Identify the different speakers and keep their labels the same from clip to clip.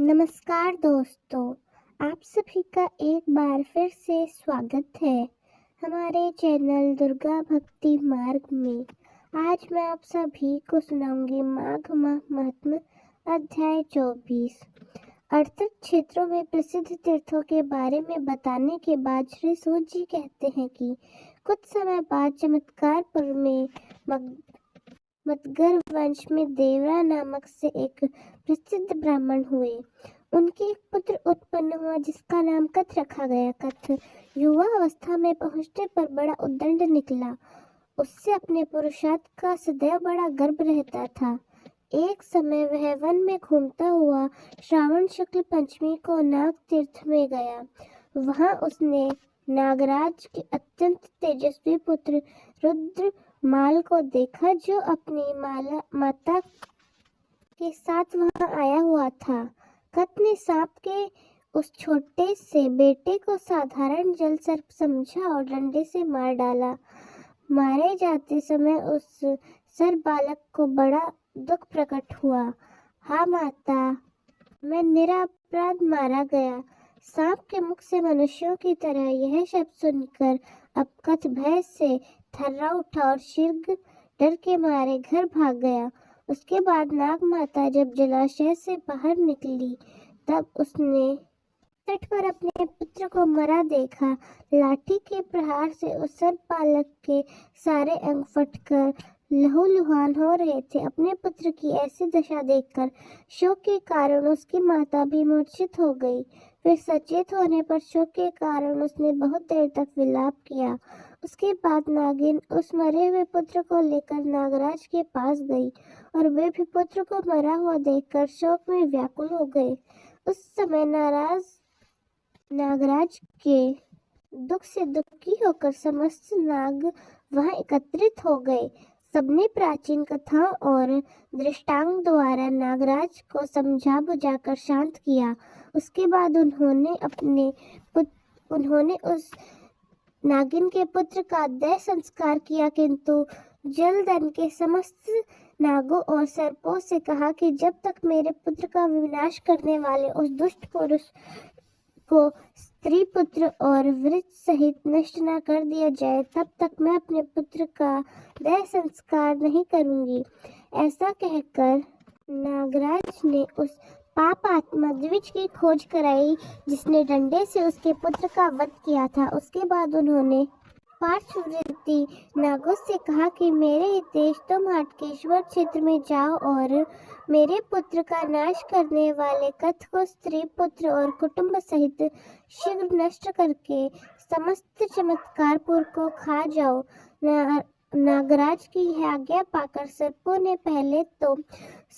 Speaker 1: नमस्कार दोस्तों, आप सभी का एक बार फिर से स्वागत है हमारे चैनल दुर्गा भक्ति मार्ग में। आज मैं आप सभी को सुनाऊंगी माघ माह महात्म्य अध्याय 24। अड़सठ क्षेत्रों में प्रसिद्ध तीर्थों के बारे में बताने के बाद श्री सूत जी कहते हैं कि कुछ समय बाद चमत्कारपुर में मगध वंश में देवरा नामक से एक प्रसिद्ध ब्राह्मण हुए। उनके एक पुत्र उत्पन्न हुआ जिसका नाम कथ रखा गया। कथ युवा अवस्था में पहुंचने पर बड़ा उद्दंड निकला। उससे अपने पुरुषार्थ का सदैव बड़ा गर्व रहता था। एक समय वह वन में घूमता हुआ श्रावण शुक्ल पंचमी को नाग तीर्थ में गया। वहां उसने नागराज के अत्यंत तेजस्वी पुत्र रुद्र माल को देखा, जो अपनी माता के साथ वहां आया हुआ था। कथ ने सांप के उस छोटे से बेटे को साधारण जल सर्प समझा और डंडे से मार डाला। मारे जाते समय उस सर्प बालक को बड़ा दुख प्रकट हुआ। हाँ माता, मैं निरपराध मारा गया। सांप के मुख से मनुष्यों की तरह यह शब्द सुनकर अब कथ भय से थर्रा उठा और शीघ्र डर के मारे घर भाग गया। उसके बाद नाग माता जब जलाशय से बाहर निकली तब उसने तट पर अपने पुत्र को मरा देखा। लाठी के प्रहार से उस सर्प बालक के सारे अंग फटकर लहूलुहान हो रहे थे। अपने पुत्र की ऐसी दशा देखकर शोक के कारण उसकी माता भी मूर्छित हो गई। फिर सचेत होने पर शोक के कारण उसने बहुत देर तक विलाप किया। उसके बाद नागिन उस मरे हुए पुत्र को लेकर नागराज के पास गई और वे भी पुत्र को मरा हुआ देखकर शोक में व्याकुल हो गए। उस समय नागराज के दुख से दुखी होकर समस्त नाग वहां एकत्रित हो गए। सबने प्राचीन कथाओं और दृष्टांत द्वारा नागराज को समझा बुझाकर शांत किया। उसके बाद उन्होंने उस नागिन के पुत्र का देह संस्कार किया, किंतु जलदन के समस्त नागों और सर्पों से कहा कि जब तक मेरे पुत्र का विनाश करने वाले उस दुष्ट पुरुष को स्त्री पुत्र और वृद्ध सहित नष्ट न कर दिया जाए, तब तक मैं अपने पुत्र का देह संस्कार नहीं करूंगी। ऐसा कहकर नागराज ने उस पाप आत्मा द्विज की खोज कराई जिसने डंडे से उसके पुत्र का वध किया था। उसके बाद उन्होंने पार्श्ववर्ती नागों से कहा कि मेरे हितेश तुम हाटकेश्वर क्षेत्र में जाओ और मेरे पुत्र का नाश करने वाले कथ को स्त्री पुत्र और कुटुंब सहित शीघ्र नष्ट करके समस्त चमत्कारपुर को खा जाओ। नागराज की आज्ञा पाकर सर्पों ने पहले तो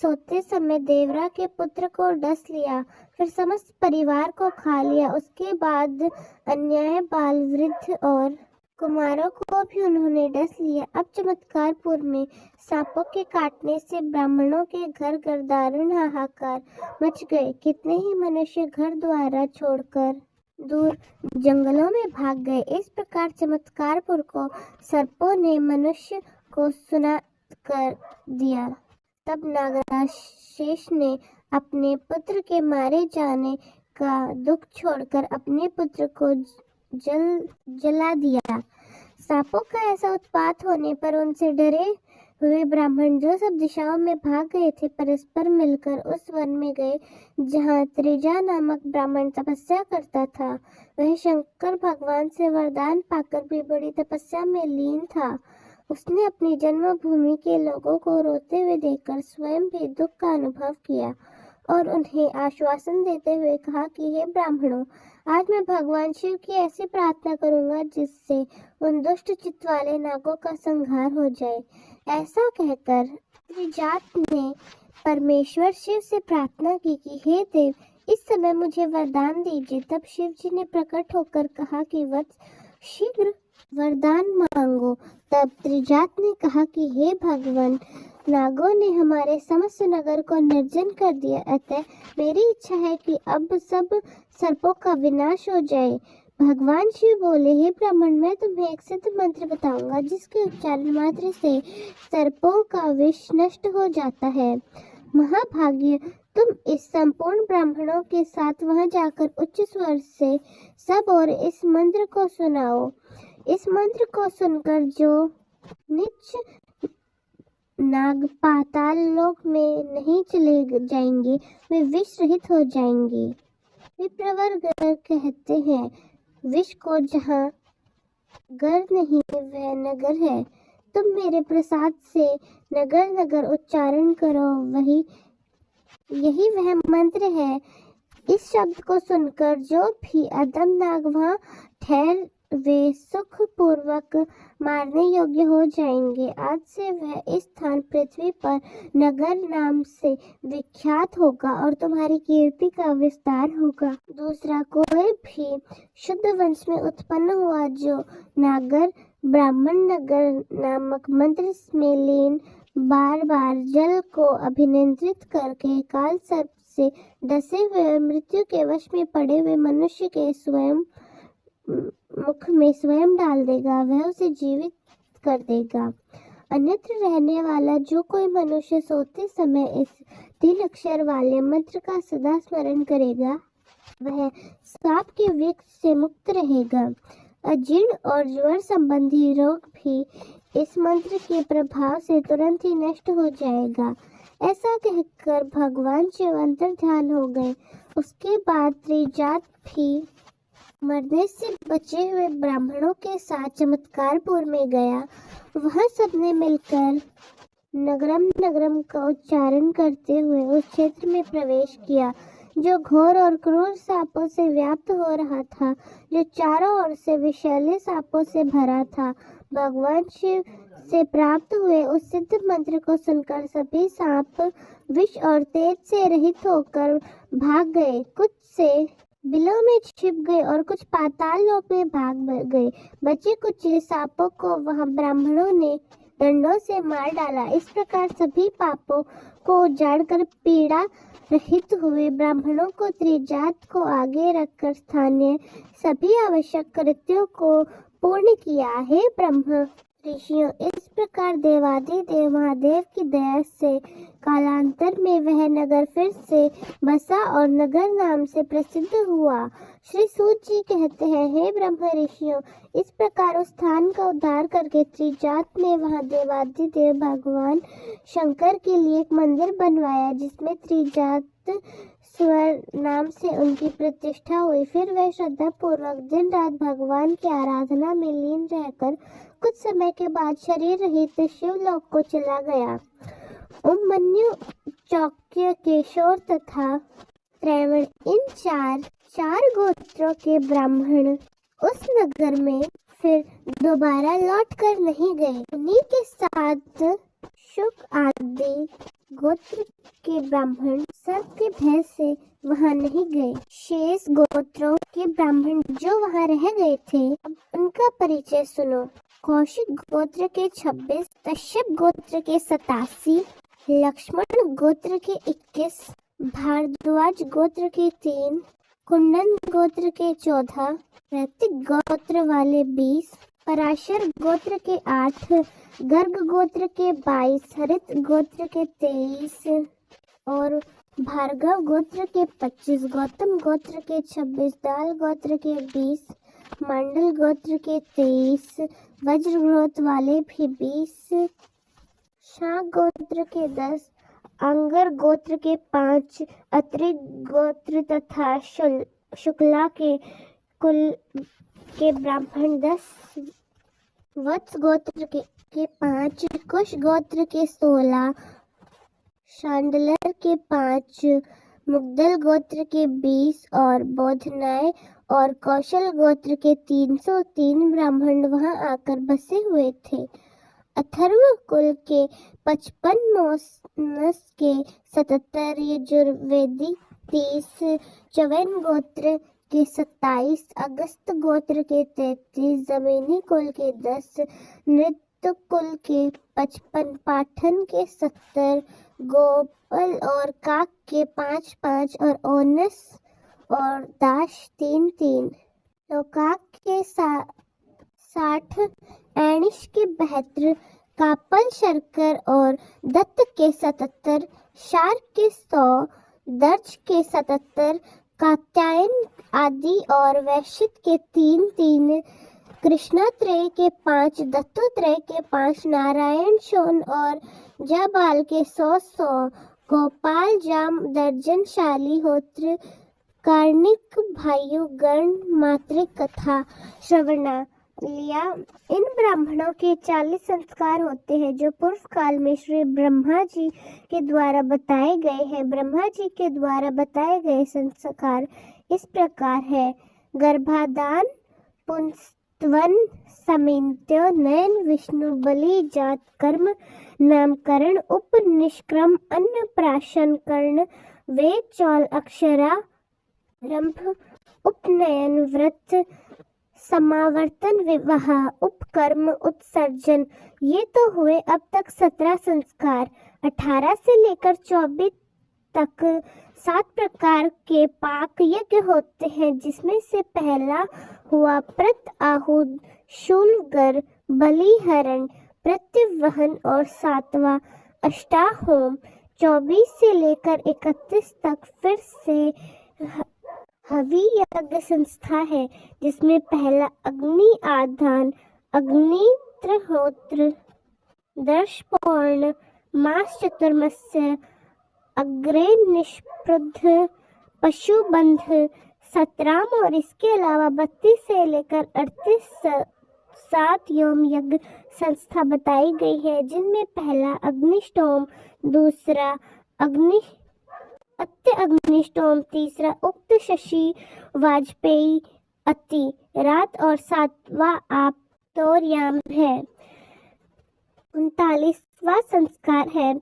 Speaker 1: सोते समय देवरा के पुत्र को डस लिया, फिर समस्त परिवार को खा लिया। उसके बाद अन्याय बाल वृद्ध और कुमारों को भी उन्होंने डस लिया। अब चमत्कारपुर में सांपों के काटने से ब्राह्मणों के घर घर दारुण हाहाकार मच गए। कितने ही मनुष्य घर द्वारा छोड़कर दूर जंगलों में भाग गए। इस प्रकार चमत्कारपुर को सर्पों ने मनुष्य को सुना कर दिया। तब नागराज शेष ने अपने पुत्र के मारे जाने का दुख छोड़कर अपने पुत्र को जला दिया। सांपों का ऐसा उत्पात होने पर उनसे डरे हुए ब्राह्मण जो सब दिशाओं में भाग गए थे, परस्पर मिलकर उस वन में गए जहाँ त्रिजा नामक ब्राह्मण तपस्या करता था। वह शंकर भगवान से वरदान पाकर भी बड़ी तपस्या में लीन था। उसने अपनी जन्मभूमि के लोगों को रोते हुए देखकर स्वयं भी दुख का अनुभव किया और उन्हें आश्वासन देते हुए कहा कि हे ब्राह्मणों, आज मैं भगवान शिव की ऐसी प्रार्थना करूंगा जिससे उन दुष्ट चित्त वाले नागों का संहार हो जाए। ऐसा कहकर त्रिजात ने परमेश्वर शिव से प्रार्थना की कि हे देव, इस समय मुझे वरदान दीजिए। तब शिव जी ने प्रकट होकर कहा कि वत्स, शीघ्र वरदान मांगो। तब त्रिजात ने कहा कि हे भगवान, नागों ने हमारे समस्त नगर को निर्जन कर दिया, अतः मेरी इच्छा है कि अब सब सर्पों का विनाश हो जाए। भगवान शिव बोले, हे ब्राह्मण, मैं तुम्हें एक सिद्ध मंत्र बताऊंगा जिसके उच्चारण मात्र से सर्पों का विष नष्ट हो जाता है। महाभाग्य, तुम इस संपूर्ण ब्राह्मणों के साथ वहां जाकर उच्च स्वर से सब और इस मंत्र को सुनाओ। इस मंत्र को सुनकर जो नीच नाग पाताल लोक में नहीं चले जाएंगे वे विष रहित हो जाएंगे। विप्रवर कहते हैं, विष को जहाँ गर नहीं वह नगर है। तुम मेरे प्रसाद से नगर नगर उच्चारण करो, यही वह मंत्र है। इस शब्द को सुनकर जो भी अदम नाग वहां ठहर वे सुख पूर्वक मारने योग्य हो जाएंगे। आज से वह इस स्थान पृथ्वी पर नगर नाम से विख्यात होगा और तुम्हारी कीर्ति का विस्तार होगा। दूसरा, कोई भी शुद्ध वंश में उत्पन्न हुआ जो नागर ब्राह्मण नगर नामक मंत्र में लीन बार बार जल को अभिनियंत्रित करके काल सर्प से डसे हुए मृत्यु के वश में पड़े हुए मनुष्य के स्वयं मुख में स्वयं डाल देगा, वह उसे जीवित कर देगा। अन्यत्र रहने वाला जो कोई मनुष्य सोते समय इस 3 अक्षर वाले मंत्र का सदा स्मरण करेगा वह सांप के विष से मुक्त रहेगा। अजीर्ण और ज्वर संबंधी रोग भी इस मंत्र के प्रभाव से तुरंत ही नष्ट हो जाएगा। ऐसा कहकर भगवान शिव अंतर्ध्यान हो गए। उसके बाद त्रिजात भी मरने से बचे हुए ब्राह्मणों के साथ चमत्कारपुर में गया। वहां सबने मिलकर नगरम नगरम का उच्चारण करते हुए उस क्षेत्र में प्रवेश किया जो घोर और क्रूर सांपों से व्याप्त हो रहा था, जो चारों ओर से विषैले सांपों से भरा था। भगवान शिव से प्राप्त हुए उस सिद्ध मंत्र को सुनकर सभी सांप विष और तेज से रहित होकर भाग गए। कुछ से बिलों में छिप गए और कुछ पाताल लोक में भाग गए। बचे कुछ सांपों को वहां ब्राह्मणों ने डंडों से मार डाला। इस प्रकार सभी पापों को उजाड़कर पीड़ा रहित हुए ब्राह्मणों को त्रिजात को आगे रखकर स्थानीय सभी आवश्यक कृत्यों को पूर्ण किया। हे ब्रह्म ऋषियों, इस प्रकार देवादिदेव महादेव की दया से कालांतर में वह नगर फिर से बसा और नगर नाम से प्रसिद्ध हुआ। श्री सूत जी कहते हैं, हे ब्रह्म ऋषियों, इस प्रकार उस स्थान का उद्धार करके त्रिजात ने वहां देवादिदेव भगवान शंकर के लिए एक मंदिर बनवाया जिसमें त्रिजात स्वर नाम से उनकी प्रतिष्ठा हुई। फिर वह श्रद्धा पूर्वक दिन रात भगवान की आराधना में लीन रहकर कुछ समय के बाद शरीर रहित शिवलोक को चला गया। उमन्यु, चौक्य, केशोर तथा त्रैवण इन चार गोत्रों के ब्राह्मण उस नगर में फिर दोबारा लौट कर नहीं गए। उन्हीं के साथ शुक आदि गोत्र के ब्राह्मण सर्प के भय से वहां नहीं गए। शेष गोत्रों के ब्राह्मण जो वहां रह गए थे, अब उनका परिचय सुनो। कौशिक गोत्र के 26, कश्यप गोत्र के 87, लक्ष्मण गोत्र के 21, भारद्वाज गोत्र के 3, कुंडन गोत्र के 14, रैतिक गोत्र वाले 20, पराशर गोत्र के 8, गर्ग गोत्र के 22, हरित गोत्र के 23 और भार्गव गोत्र के 25, गौतम गोत्र के 26, दाल गोत्र के 20, मंडल गोत्र के 23, वज्र गोत्र वाले भी 20, शाह गोत्र के 10, अंगर गोत्र के 5, अत्रि गोत्र तथा शुक्ला के कुल के ब्राह्मण 10, वत्स गोत्र के 5, कुश गोत्र के 16, शांडलर के 5, मुग्दल गोत्र के 20 और बोधनाय और कौशल गोत्र के 303 ब्राह्मण वहां आकर बसे हुए थे। अथर्व कुल के 55, मोनस के 77, यजुर्वेदी 30, चौवन गोत्र के 27, अगस्त गोत्र के 33, जमीनी कुल के 10, नृत्य कुल के 55, पाठन के 70, गोपल और काक के 5-5 और ओनस और दाश 3-3, लोकाक के 60, ऐनिश के 72, कापल शर्कर और दत्त के 77, शार्क के 100, दर्श के 77, कात्यायन आदि और वैशित के 3, कृष्णात्रय के 5, दत्तोत्रय के 5, नारायण शोन और जाबाल के 100, गोपाल जाम दर्जन, शालिहोत्र कार्णिक भाइयों गण मातृक कथा श्रवणा लिया। इन ब्राह्मणों के 40 संस्कार होते हैं जो पूर्व काल में श्री ब्रह्मा जी के द्वारा बताए गए हैं। ब्रह्मा जी के द्वारा बताए गए संस्कार इस प्रकार है: गर्भाधान, पुंस्तवन, समित्यो, नयन, विष्णु बलि, जात कर्म, नामकरण, उपनिष्क्रम, अन्नप्राशन, कर्ण, वेद, चौल, अक्षरा, रंभ, उपनयन, व्रत, समावर्तन, विवाह, उपकर्म, उत्सर्जन। ये तो हुए अब तक 17 संस्कार। 18 से लेकर 24 तक 7 प्रकार के पाक यज्ञ होते हैं, जिसमें से पहला हुआ प्रत आहुद, शूलगर, बलिहरण, प्रत्यवहन और 7वां अष्टाहोम। 24 से लेकर 31 तक फिर से हवि यज्ञ संस्था है, जिसमें पहला अग्नि आधान, अग्नित्रहोत्र, दर्शपौर्ण, मास चतुर्मास्य, अग्रे निष्पृध, पशुबंध, सतराम और इसके अलावा 32 से लेकर 38 7 योम यज्ञ संस्था बताई गई है, जिनमें पहला अग्निष्टोम, दूसरा अत्य अग्निष्टोम, तीसरा उक्त शशि वाजपेयी अति रात और 7वां आप्तोर्याम है। 39वां संस्कार है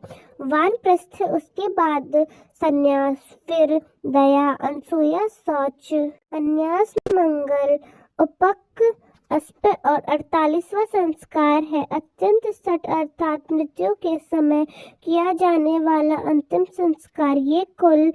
Speaker 1: वानप्रस्थ, उसके बाद संन्यास, फिर दया, अनसूया, शौच, अन्यास, मंगल, उपक, अस्प और 48वां संस्कार है अत्यंत सट, अर्थात मृत्यु के समय किया जाने वाला अंतिम संस्कार। ये कुल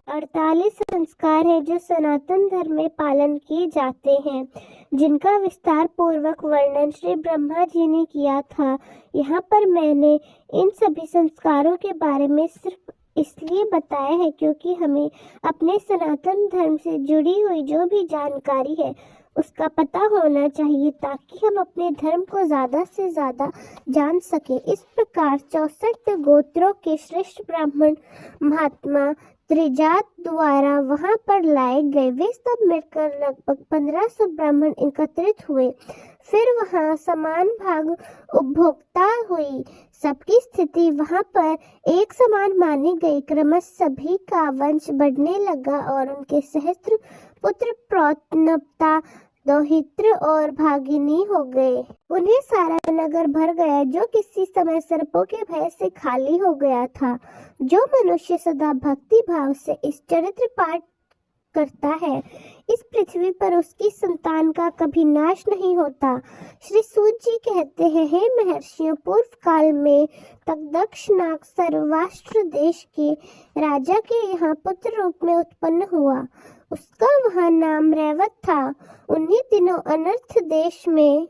Speaker 1: 48 संस्कार है जो सनातन धर्म में पालन किए जाते हैं, जिनका विस्तार पूर्वक वर्णन श्री ब्रह्मा जी ने किया था। यहाँ पर मैंने इन सभी संस्कारों के बारे में सिर्फ इसलिए बताया है क्योंकि हमें अपने सनातन धर्म से जुड़ी हुई जो भी जानकारी है उसका पता होना चाहिए, ताकि हम अपने धर्म को ज्यादा से ज्यादा जान सके। इस प्रकार 64 गोत्रों के श्रेष्ठ ब्राह्मण महात्मा त्रिजात द्वारा वहां पर लाए गए। वे सब मिलकर लगभग 1500 ब्राह्मण एकत्रित हुए। फिर वहां समान भाग उपभोक्ता हुई। सबकी स्थिति वहां पर एक समान मानी गई। क्रमश सभी का वंश बढ़ने लगा और उनके सहस्त्र पुत्र प्रौत्नता, दोहित्र और भागिनी हो गए। उन्हें सारा नगर भर गया, जो किसी समय सर्पों के भय से खाली हो गया था। जो मनुष्य सदा भक्ति भाव से इस चरित्र पाठ करता है, इस पृथ्वी पर उसकी संतान का कभी नाश नहीं होता। श्री सूत जी कहते हैं, हे महर्षियों, पूर्व काल में तक्षक नाग सर्वाष्ट्र देश के राजा के यहाँ पुत्र रूप में उत्पन्न हुआ। उसका वहाँ नाम रैवत था। उन्हीं दिनों अनर्थ देश में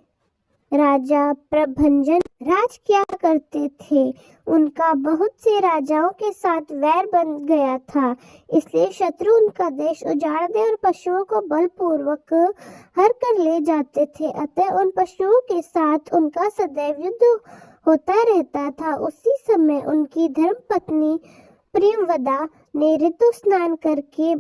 Speaker 1: राजा प्रभंजन राज किया करते थे। उनका बहुत से राजाओं के साथ वैर बन गया था, इसलिए शत्रु उनका देश उजाड़ दे और पशुओं को बलपूर्वक हर कर ले जाते थे। अतः उन पशुओं के साथ उनका सदैव युद्ध होता रहता था। उसी समय उनकी धर्मपत्नी प्रियवदा ने ऋतु स्नान करके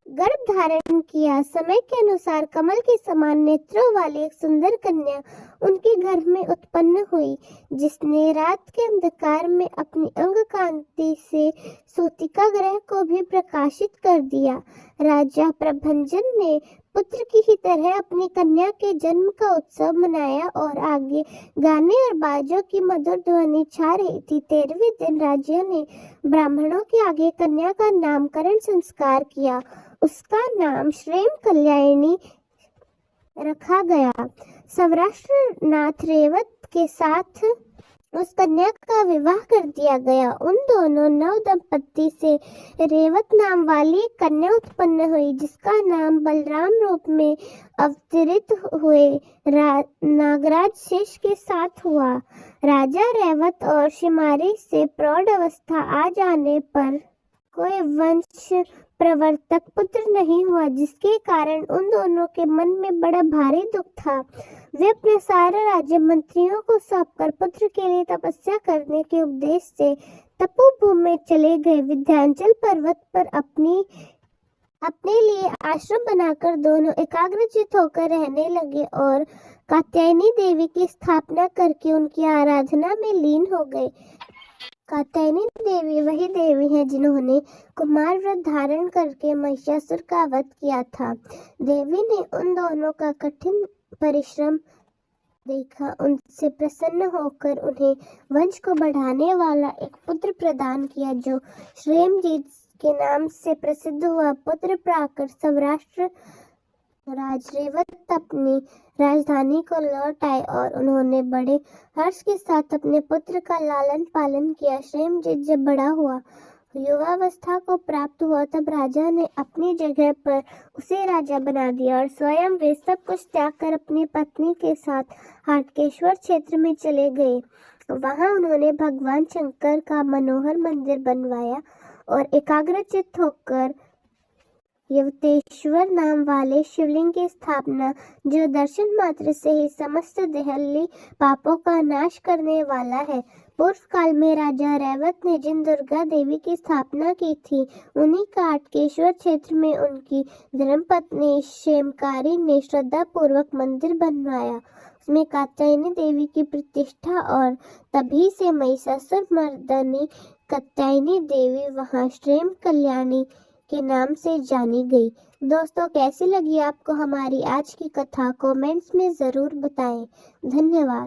Speaker 1: गर्भ धारण किया। समय के अनुसार कमल के समान नेत्रों वाली एक सुंदर कन्या उनके गर्भ में उत्पन्न हुई, जिसने रात के अंधकार में अपनी अंग कांति से सूतिका ग्रह को भी प्रकाशित कर दिया। राजा प्रभंजन ने पुत्र की ही तरह अपनी कन्या के जन्म का उत्सव मनाया और आगे गाने और बाजों की मधुर ध्वनि छा रही थी। 13वें दिन राजा ने ब्राह्मणों के आगे कन्या का नामकरण संस्कार किया। उसका नाम श्रेम कल्याणी रखा गया। सौराष्ट्र नाथ रेवत के साथ उस कन्या का विवाह कर दिया गया। उन दोनों नव दंपत्ति से रेवत नाम वाली एक कन्या उत्पन्न हुई, जिसका नाम बलराम रूप में अवतरित हुए नागराज शेष के साथ हुआ। राजा रेवत और शिमारी से प्रौढ़ अवस्था आ जाने पर कोई वंश प्रवर्तक पुत्र नहीं हुआ, जिसके कारण उन दोनों के मन में बड़ा भारी दुख था। वे अपने सारे राज्य मंत्रियों को सौंपकर पुत्र के लिए तपस्या करने के उपदेश से तपोभूमि में चले गए। विंध्याचल पर्वत पर अपने लिए आश्रम बनाकर दोनों एकाग्रचित्त होकर रहने लगे और कात्यायनी देवी की स्थापना करके उनकी आराधना में लीन हो गए। कात्यायनी देवी वही देवी है जिन्होंने कुमार व्रत धारण करके महिषासुर का वध किया था। देवी ने उन दोनों का कठिन परिश्रम देखा, उनसे प्रसन्न होकर उन्हें वंश को बढ़ाने वाला एक पुत्र प्रदान किया, जो श्रेमजीत के नाम से प्रसिद्ध हुआ। पुत्र पाकर सौराष्ट्र राज रेवत अपनी राजधानी को लौट आए और उन्होंने बड़े हर्ष के साथ अपने पुत्र का लालन पालन किया। श्रेमजीत जब बड़ा हुआ, युवावस्था को प्राप्त हुआ, तब राजा ने अपनी जगह पर उसे राजा बना दिया और स्वयं वे सब कुछ त्याग कर अपनी पत्नी के साथ हाटकेश्वर क्षेत्र में चले गए। वहां उन्होंने भगवान शंकर का मनोहर मंदिर बनवाया और एकाग्रचित्त होकर यवतेश्वर नाम वाले शिवलिंग की स्थापना, जो दर्शन मात्र से ही समस्त देहली पापों का नाश करने वाला है। पूर्व काल में राजा रैवत ने जिन दुर्गा देवी की स्थापना की थी, उन्हीं का हाटकेश्वर क्षेत्र में उनकी धर्मपत्नी क्षेमकारी ने श्रद्धा पूर्वक मंदिर बनवाया। उसमें कात्यायनी देवी की प्रतिष्ठा और तभी से महिषासुर मर्दनी कात्यायनी देवी वहां क्षेम कल्याणी के नाम से जानी गई। दोस्तों, कैसी लगी आपको हमारी आज की कथा? कमेंट्स में जरूर बताएं। धन्यवाद।